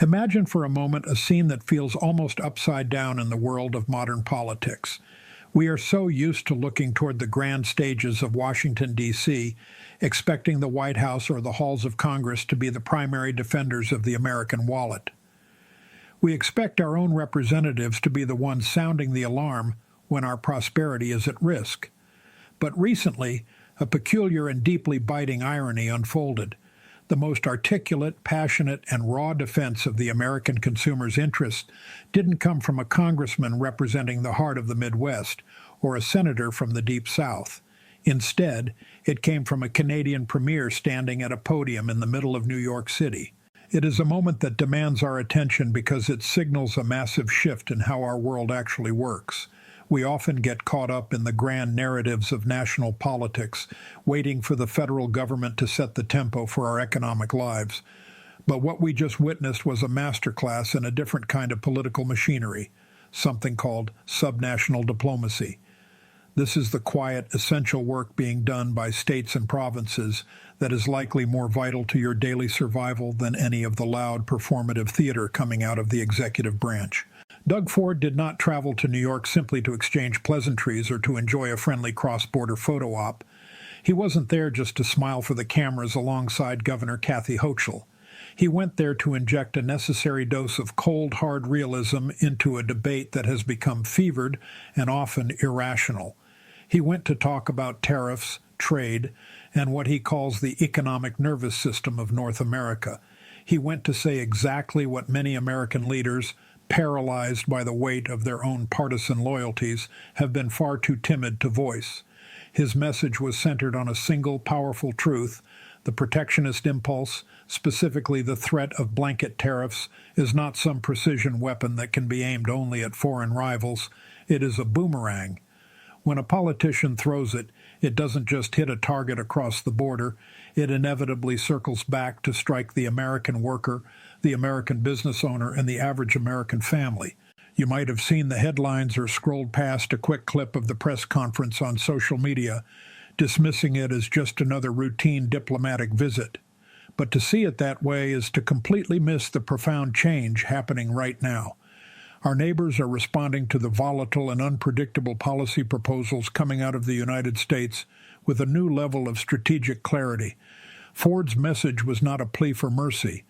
Imagine for a moment a scene that feels almost upside down in the world of modern politics. We are so used to looking toward the grand stages of Washington, D.C., expecting the White House or the halls of Congress to be the primary defenders of the American wallet. We expect our own representatives to be the ones sounding the alarm when our prosperity is at risk. But recently, a peculiar and deeply biting irony unfolded. The most articulate, passionate, and raw defense of the American consumer's interests didn't come from a congressman representing the heart of the Midwest or a senator from the Deep South. Instead, it came from a Canadian premier standing at a podium in the middle of New York City. It is a moment that demands our attention because it signals a massive shift in how our world actually works. We often get caught up in the grand narratives of national politics, waiting for the federal government to set the tempo for our economic lives. But what we just witnessed was a masterclass in a different kind of political machinery, something called subnational diplomacy. This is the quiet, essential work being done by states and provinces that is likely more vital to your daily survival than any of the loud, performative theater coming out of the executive branch. Doug Ford did not travel to New York simply to exchange pleasantries or to enjoy a friendly cross-border photo op. He wasn't there just to smile for the cameras alongside Governor Kathy Hochul. He went there to inject a necessary dose of cold, hard realism into a debate that has become fevered and often irrational. He went to talk about tariffs, trade, and what he calls the economic nervous system of North America. He went to say exactly what many American leaders, paralyzed by the weight of their own partisan loyalties, have been far too timid to voice. His message was centered on a single powerful truth: the protectionist impulse, specifically the threat of blanket tariffs, is not some precision weapon that can be aimed only at foreign rivals. It is a boomerang. When a politician throws it, it doesn't just hit a target across the border. It inevitably circles back to strike the American worker, the American business owner, and the average American family. You might have seen the headlines or scrolled past a quick clip of the press conference on social media, dismissing it as just another routine diplomatic visit. But to see it that way is to completely miss the profound change happening right now. Our neighbors are responding to the volatile and unpredictable policy proposals coming out of the United States with a new level of strategic clarity. Ford's message was not a plea for mercy.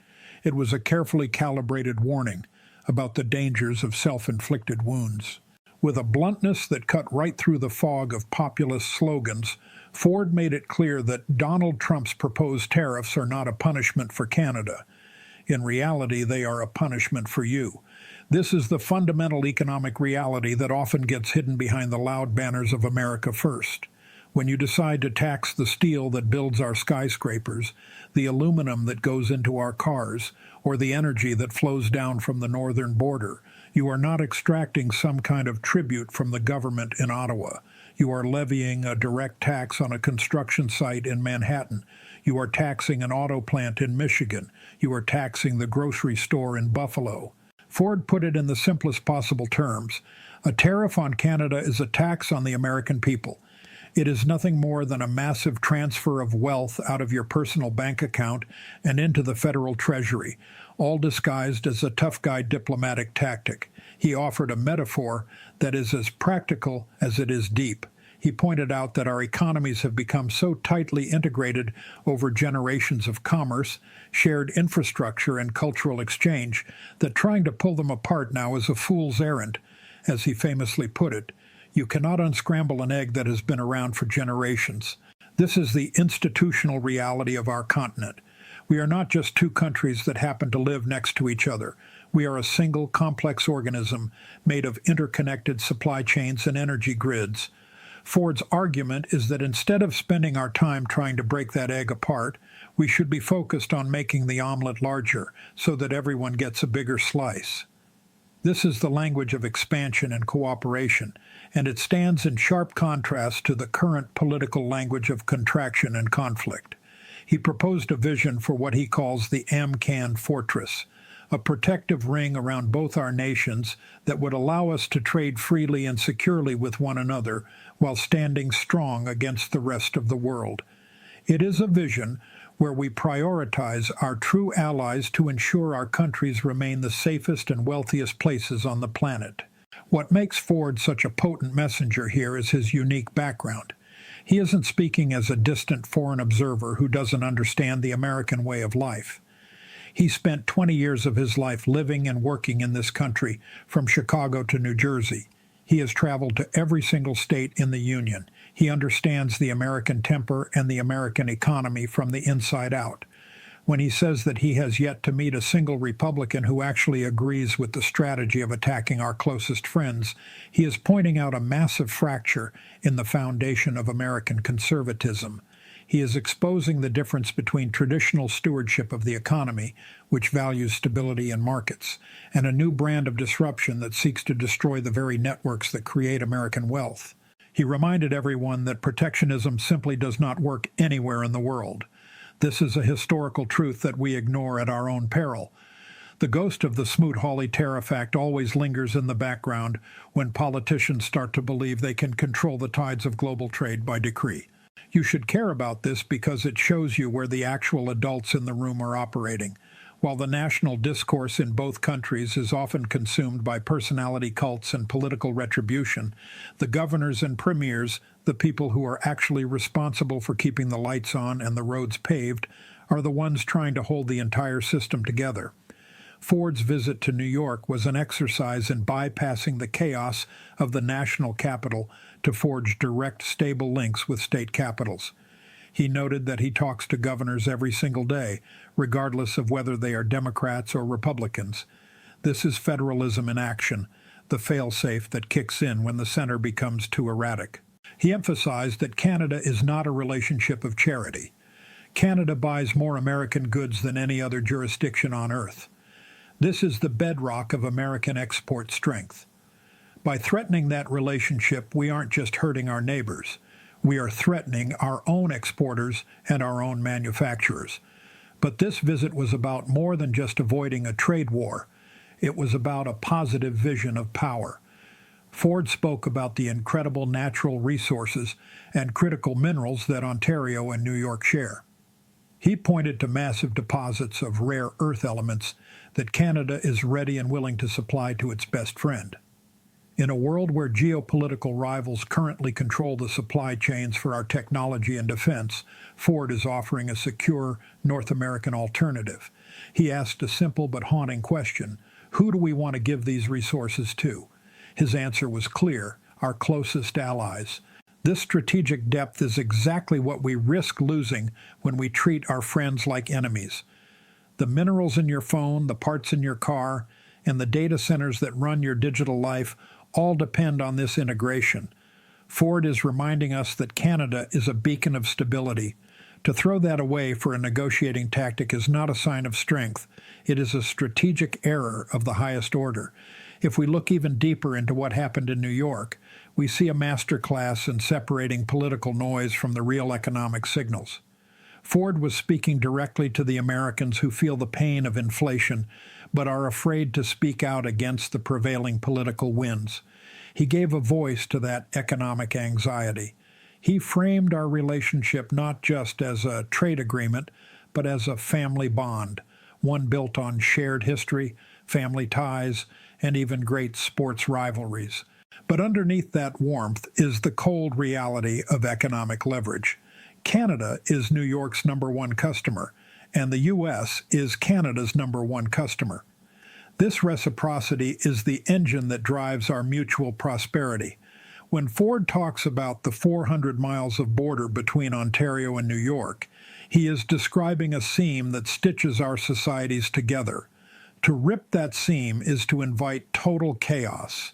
It was a carefully calibrated warning about the dangers of self-inflicted wounds. With a bluntness that cut right through the fog of populist slogans, Ford made it clear that Donald Trump's proposed tariffs are not a punishment for Canada. In reality, they are a punishment for you. This is the fundamental economic reality that often gets hidden behind the loud banners of America First. When you decide to tax the steel that builds our skyscrapers, the aluminum that goes into our cars, or the energy that flows down from the northern border, you are not extracting some kind of tribute from the government in Ottawa. You are levying a direct tax on a construction site in Manhattan. You are taxing an auto plant in Michigan. You are taxing the grocery store in Buffalo. Ford put it in the simplest possible terms. A tariff on Canada is a tax on the American people. It is nothing more than a massive transfer of wealth out of your personal bank account and into the federal treasury, all disguised as a tough guy diplomatic tactic. He offered a metaphor that is as practical as it is deep. He pointed out that our economies have become so tightly integrated over generations of commerce, shared infrastructure, and cultural exchange that trying to pull them apart now is a fool's errand. As he famously put it, you cannot unscramble an egg that has been around for generations. This is the institutional reality of our continent. We are not just two countries that happen to live next to each other. We are a single, complex organism made of interconnected supply chains and energy grids. Ford's argument is that instead of spending our time trying to break that egg apart, we should be focused on making the omelet larger so that everyone gets a bigger slice. This is the language of expansion and cooperation, and it stands in sharp contrast to the current political language of contraction and conflict. He proposed a vision for what he calls the AmCan Fortress, a protective ring around both our nations that would allow us to trade freely and securely with one another while standing strong against the rest of the world. It is a vision where we prioritize our true allies to ensure our countries remain the safest and wealthiest places on the planet. What makes Ford such a potent messenger here is his unique background. He isn't speaking as a distant foreign observer who doesn't understand the American way of life. He spent 20 years of his life living and working in this country, from Chicago to New Jersey. He has traveled to every single state in the Union. He understands the American temper and the American economy from the inside out. When he says that he has yet to meet a single Republican who actually agrees with the strategy of attacking our closest friends, he is pointing out a massive fracture in the foundation of American conservatism. He is exposing the difference between traditional stewardship of the economy, which values stability in markets, and a new brand of disruption that seeks to destroy the very networks that create American wealth. He reminded everyone that protectionism simply does not work anywhere in the world. This is a historical truth that we ignore at our own peril. The ghost of the Smoot-Hawley Tariff Act always lingers in the background when politicians start to believe they can control the tides of global trade by decree. You should care about this because it shows you where the actual adults in the room are operating. While the national discourse in both countries is often consumed by personality cults and political retribution, the governors and premiers, the people who are actually responsible for keeping the lights on and the roads paved, are the ones trying to hold the entire system together. Ford's visit to New York was an exercise in bypassing the chaos of the national capital to forge direct, stable links with state capitals. He noted that he talks to governors every single day, regardless of whether they are Democrats or Republicans. This is federalism in action, the fail-safe that kicks in when the center becomes too erratic. He emphasized that Canada is not a relationship of charity. Canada buys more American goods than any other jurisdiction on Earth. This is the bedrock of American export strength. By threatening that relationship, we aren't just hurting our neighbors. We are threatening our own exporters and our own manufacturers. But this visit was about more than just avoiding a trade war. It was about a positive vision of power. Ford spoke about the incredible natural resources and critical minerals that Ontario and New York share. He pointed to massive deposits of rare earth elements that Canada is ready and willing to supply to its best friend. In a world where geopolitical rivals currently control the supply chains for our technology and defense, Ford is offering a secure North American alternative. He asked a simple but haunting question: who do we want to give these resources to? His answer was clear: our closest allies. This strategic depth is exactly what we risk losing when we treat our friends like enemies. The minerals in your phone, the parts in your car, and the data centers that run your digital life all depend on this integration. Ford is reminding us that Canada is a beacon of stability. To throw that away for a negotiating tactic is not a sign of strength. It is a strategic error of the highest order. If we look even deeper into what happened in New York, we see a masterclass in separating political noise from the real economic signals. Ford was speaking directly to the Americans who feel the pain of inflation, but are afraid to speak out against the prevailing political winds. He gave a voice to that economic anxiety. He framed our relationship not just as a trade agreement, but as a family bond, one built on shared history, family ties, and even great sports rivalries. But underneath that warmth is the cold reality of economic leverage. Canada is New York's #1 customer, and the U.S. is Canada's #1 customer. This reciprocity is the engine that drives our mutual prosperity. When Ford talks about the 400 miles of border between Ontario and New York, he is describing a seam that stitches our societies together. To rip that seam is to invite total chaos.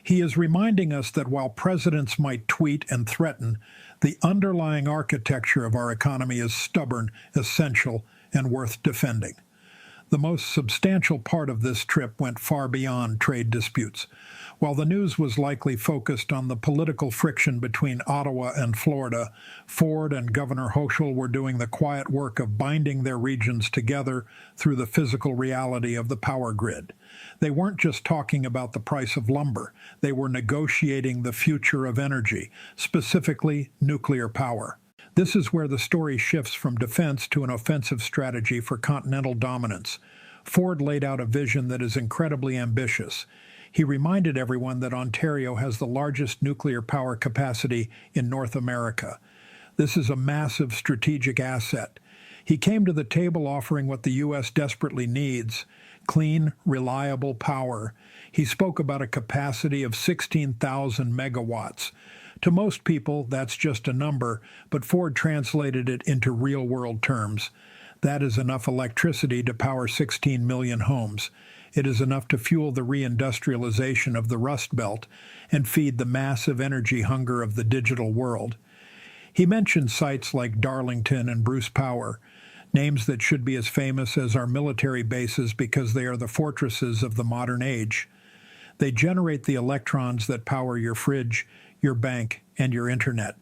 He is reminding us that while presidents might tweet and threaten, the underlying architecture of our economy is stubborn, essential, and worth defending. The most substantial part of this trip went far beyond trade disputes. While the news was likely focused on the political friction between Ottawa and Florida, Ford and Governor Hochul were doing the quiet work of binding their regions together through the physical reality of the power grid. They weren't just talking about the price of lumber. They were negotiating the future of energy, specifically nuclear power. This is where the story shifts from defense to an offensive strategy for continental dominance. Ford laid out a vision that is incredibly ambitious. He reminded everyone that Ontario has the largest nuclear power capacity in North America. This is a massive strategic asset. He came to the table offering what the U.S. desperately needs: clean, reliable power. He spoke about a capacity of 16,000 megawatts. To most people, that's just a number, but Ford translated it into real-world terms. That is enough electricity to power 16 million homes. It is enough to fuel the reindustrialization of the Rust Belt and feed the massive energy hunger of the digital world. He mentioned sites like Darlington and Bruce Power, names that should be as famous as our military bases because they are the fortresses of the modern age. They generate the electrons that power your fridge, your bank, and your internet.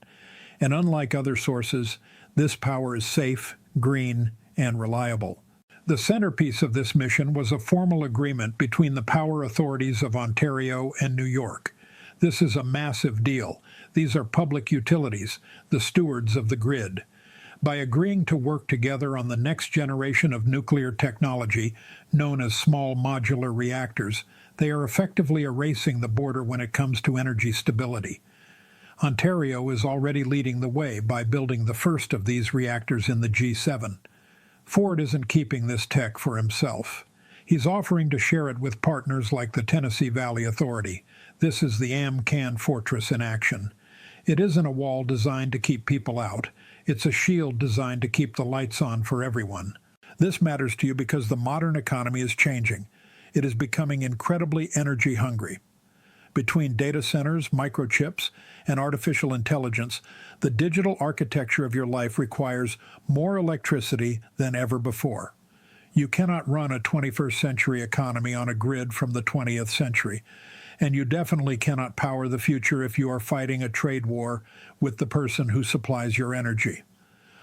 And unlike other sources, this power is safe, green, and reliable. The centerpiece of this mission was a formal agreement between the power authorities of Ontario and New York. This is a massive deal. These are public utilities, the stewards of the grid. By agreeing to work together on the next generation of nuclear technology, known as small modular reactors, they are effectively erasing the border when it comes to energy stability. Ontario is already leading the way by building the first of these reactors in the G7. Ford isn't keeping this tech for himself. He's offering to share it with partners like the Tennessee Valley Authority. This is the AmCan Fortress in action. It isn't a wall designed to keep people out. It's a shield designed to keep the lights on for everyone. This matters to you because the modern economy is changing. It is becoming incredibly energy hungry. Between data centers, microchips, and artificial intelligence, the digital architecture of your life requires more electricity than ever before. You cannot run a 21st century economy on a grid from the 20th century, and you definitely cannot power the future if you are fighting a trade war with the person who supplies your energy.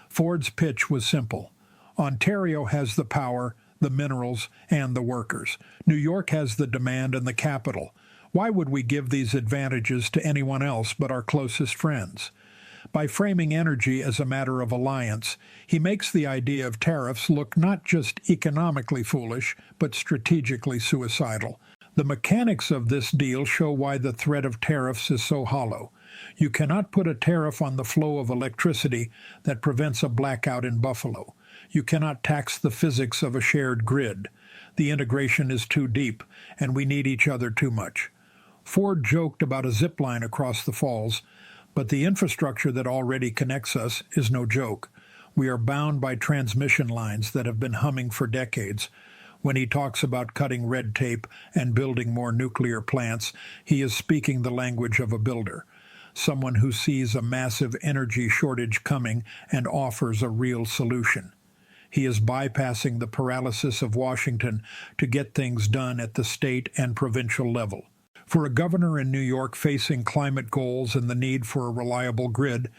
Ford's pitch was simple. Ontario has the power, the minerals, and the workers. New York has the demand and the capital. Why would we give these advantages to anyone else but our closest friends? By framing energy as a matter of alliance, he makes the idea of tariffs look not just economically foolish, but strategically suicidal. The mechanics of this deal show why the threat of tariffs is so hollow. You cannot put a tariff on the flow of electricity that prevents a blackout in Buffalo. You cannot tax the physics of a shared grid. The integration is too deep, and we need each other too much. Ford joked about a zip line across the falls, but the infrastructure that already connects us is no joke. We are bound by transmission lines that have been humming for decades. When he talks about cutting red tape and building more nuclear plants, he is speaking the language of a builder, someone who sees a massive energy shortage coming and offers a real solution. He is bypassing the paralysis of Washington to get things done at the state and provincial level. For a governor in New York facing climate goals and the need for a reliable grid,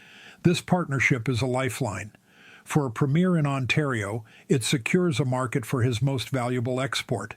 this partnership is a lifeline. For a premier in Ontario, it secures a market for his most valuable export.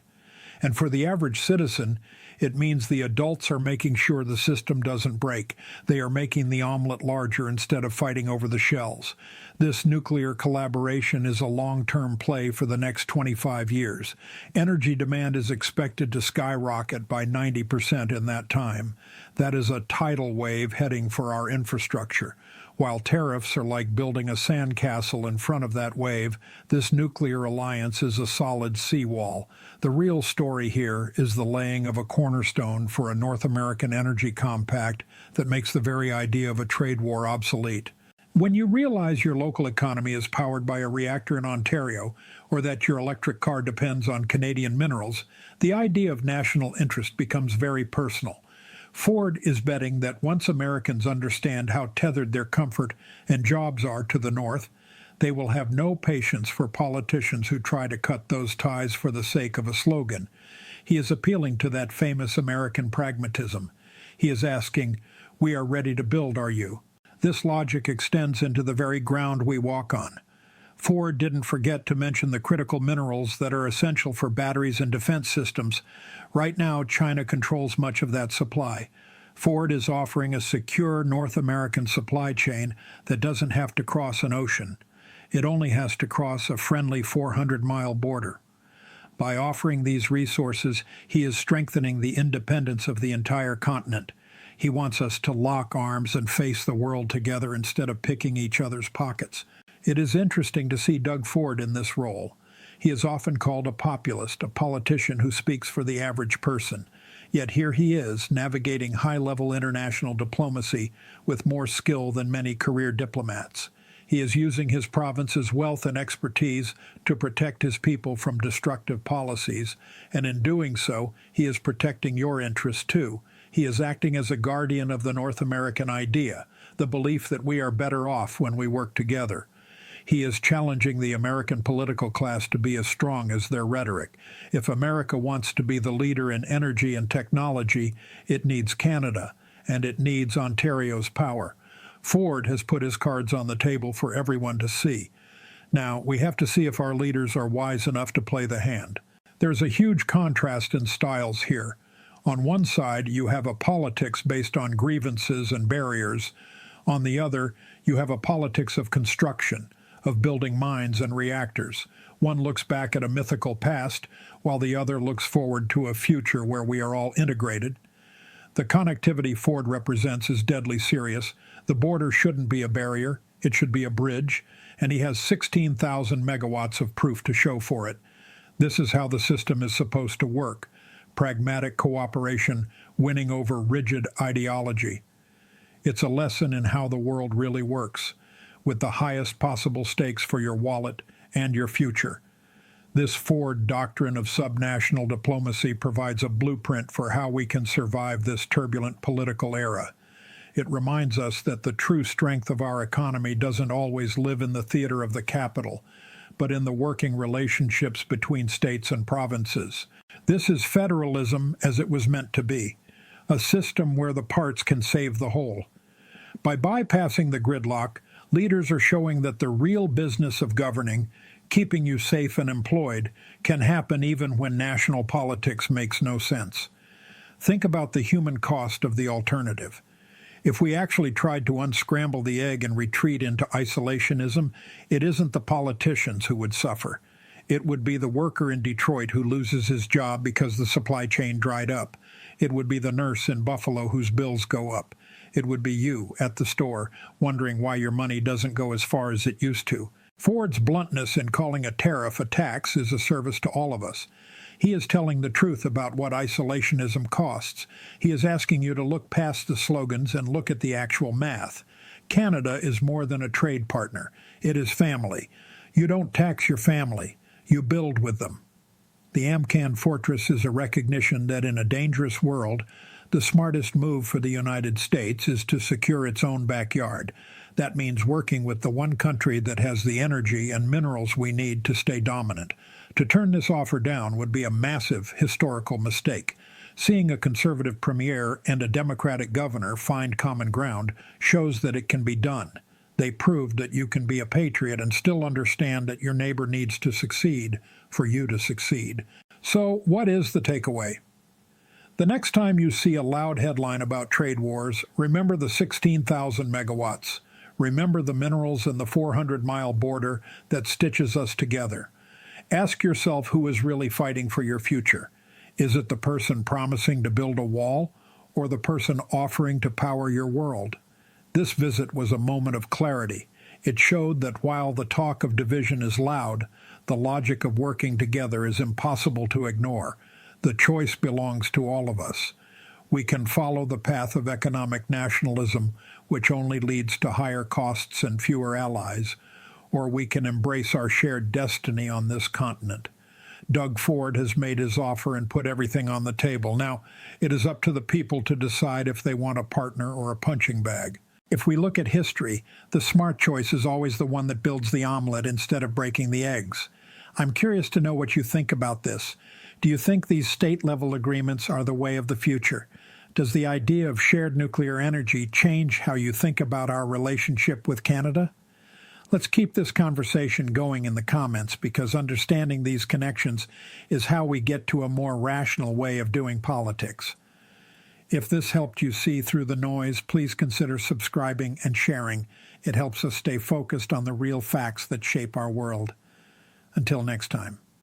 And for the average citizen, it means the adults are making sure the system doesn't break. They are making the omelet larger instead of fighting over the shells. This nuclear collaboration is a long-term play for the next 25 years. Energy demand is expected to skyrocket by 90% in that time. That is a tidal wave heading for our infrastructure. While tariffs are like building a sandcastle in front of that wave, this nuclear alliance is a solid seawall. The real story here is the laying of a cornerstone for a North American energy compact that makes the very idea of a trade war obsolete. When you realize your local economy is powered by a reactor in Ontario, or that your electric car depends on Canadian minerals, the idea of national interest becomes very personal. Ford is betting that once Americans understand how tethered their comfort and jobs are to the North, they will have no patience for politicians who try to cut those ties for the sake of a slogan. He is appealing to that famous American pragmatism. He is asking, "We are ready to build, are you?" This logic extends into the very ground we walk on. Ford didn't forget to mention the critical minerals that are essential for batteries and defense systems. Right now, China controls much of that supply. Ford is offering a secure North American supply chain that doesn't have to cross an ocean. It only has to cross a friendly 400-mile border. By offering these resources, he is strengthening the independence of the entire continent. He wants us to lock arms and face the world together instead of picking each other's pockets. It is interesting to see Doug Ford in this role. He is often called a populist, a politician who speaks for the average person. Yet here he is, navigating high-level international diplomacy with more skill than many career diplomats. He is using his province's wealth and expertise to protect his people from destructive policies, and in doing so, he is protecting your interests too. He is acting as a guardian of the North American idea, the belief that we are better off when we work together. He is challenging the American political class to be as strong as their rhetoric. If America wants to be the leader in energy and technology, it needs Canada, and it needs Ontario's power. Ford has put his cards on the table for everyone to see. Now, we have to see if our leaders are wise enough to play the hand. There's a huge contrast in styles here. On one side, you have a politics based on grievances and barriers. On the other, you have a politics of construction, of building mines and reactors. One looks back at a mythical past, while the other looks forward to a future where we are all integrated. The connectivity Ford represents is deadly serious. The border shouldn't be a barrier, it should be a bridge, and he has 16,000 megawatts of proof to show for it. This is how the system is supposed to work. Pragmatic cooperation, winning over rigid ideology. It's a lesson in how the world really works, with the highest possible stakes for your wallet and your future. This Ford doctrine of subnational diplomacy provides a blueprint for how we can survive this turbulent political era. It reminds us that the true strength of our economy doesn't always live in the theater of the capital, but in the working relationships between states and provinces. This is federalism as it was meant to be, a system where the parts can save the whole. By bypassing the gridlock, leaders are showing that the real business of governing, keeping you safe and employed, can happen even when national politics makes no sense. Think about the human cost of the alternative. If we actually tried to unscramble the egg and retreat into isolationism, it isn't the politicians who would suffer. It would be the worker in Detroit who loses his job because the supply chain dried up. It would be the nurse in Buffalo whose bills go up. It would be you at the store wondering why your money doesn't go as far as it used to. Ford's bluntness in calling a tariff a tax is a service to all of us. He is telling the truth about what isolationism costs. He is asking you to look past the slogans and look at the actual math. Canada is more than a trade partner. It is family. You don't tax your family. You build with them. The AmCan Fortress is a recognition that in a dangerous world, the smartest move for the United States is to secure its own backyard. That means working with the one country that has the energy and minerals we need to stay dominant. To turn this offer down would be a massive historical mistake. Seeing a conservative premier and a Democratic governor find common ground shows that it can be done. They proved that you can be a patriot and still understand that your neighbor needs to succeed for you to succeed. So, what is the takeaway? The next time you see a loud headline about trade wars, remember the 16,000 megawatts. Remember the minerals and the 400-mile border that stitches us together. Ask yourself who is really fighting for your future. Is it the person promising to build a wall, or the person offering to power your world? This visit was a moment of clarity. It showed that while the talk of division is loud, the logic of working together is impossible to ignore. The choice belongs to all of us. We can follow the path of economic nationalism, which only leads to higher costs and fewer allies, or we can embrace our shared destiny on this continent. Doug Ford has made his offer and put everything on the table. Now, it is up to the people to decide if they want a partner or a punching bag. If we look at history, the smart choice is always the one that builds the omelet instead of breaking the eggs. I'm curious to know what you think about this. Do you think these state-level agreements are the way of the future? Does the idea of shared nuclear energy change how you think about our relationship with Canada? Let's keep this conversation going in the comments, because understanding these connections is how we get to a more rational way of doing politics. If this helped you see through the noise, please consider subscribing and sharing. It helps us stay focused on the real facts that shape our world. Until next time.